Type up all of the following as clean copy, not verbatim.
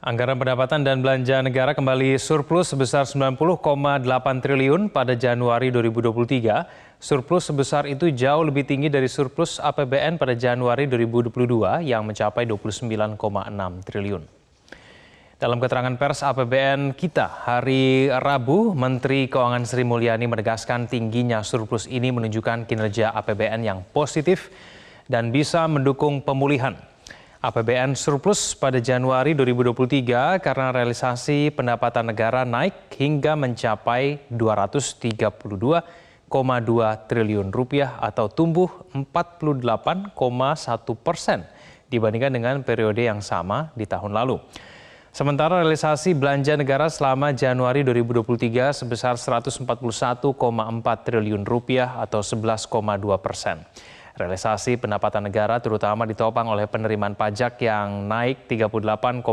Anggaran pendapatan dan belanja negara kembali surplus sebesar 90,8 triliun pada Januari 2023. Surplus sebesar itu jauh lebih tinggi dari surplus APBN pada Januari 2022 yang mencapai 29,6 triliun. Dalam keterangan pers APBN kita hari Rabu, Menteri Keuangan Sri Mulyani menegaskan tingginya surplus ini menunjukkan kinerja APBN yang positif dan bisa mendukung pemulihan. APBN surplus pada Januari 2023 karena realisasi pendapatan negara naik hingga mencapai 232,2 triliun rupiah atau tumbuh 48,1% dibandingkan dengan periode yang sama di tahun lalu. Sementara realisasi belanja negara selama Januari 2023 sebesar 141,4 triliun rupiah atau 11,2%. Realisasi pendapatan negara terutama ditopang oleh penerimaan pajak yang naik 38,9%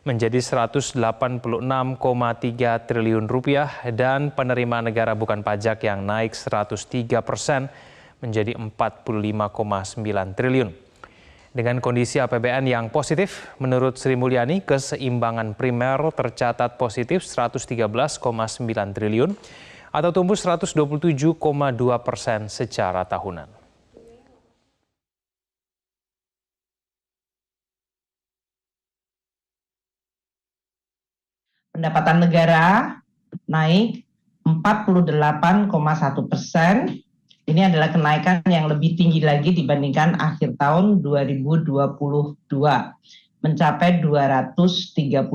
menjadi 186,3 triliun rupiah dan penerimaan negara bukan pajak yang naik 103% menjadi 45,9 triliun. Dengan kondisi APBN yang positif, menurut Sri Mulyani, keseimbangan primer tercatat positif 113,9 triliun atau tumbuh 127,2% secara tahunan. Pendapatan negara naik 48,1%. Ini adalah kenaikan yang lebih tinggi lagi dibandingkan akhir tahun 2022, mencapai 232,2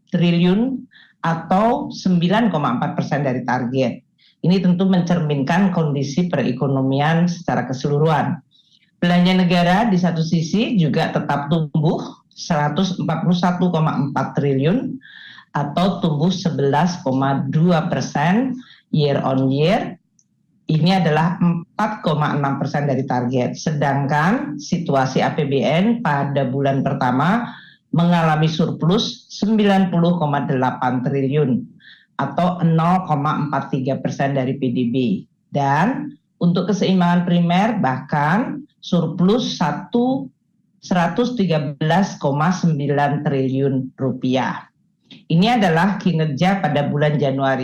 triliun atau 9,4% dari target. Ini tentu mencerminkan kondisi perekonomian secara keseluruhan. Belanja negara di satu sisi juga tetap tumbuh 141,4 triliun atau tumbuh 11,2% year on year. Ini adalah 4,6% dari target. Sedangkan situasi APBN pada bulan pertama mengalami surplus 90,8 triliun atau 0,43% dari PDB. Dan untuk keseimbangan primer bahkan surplus 113,9 triliun rupiah. Ini adalah kinerja pada bulan Januari.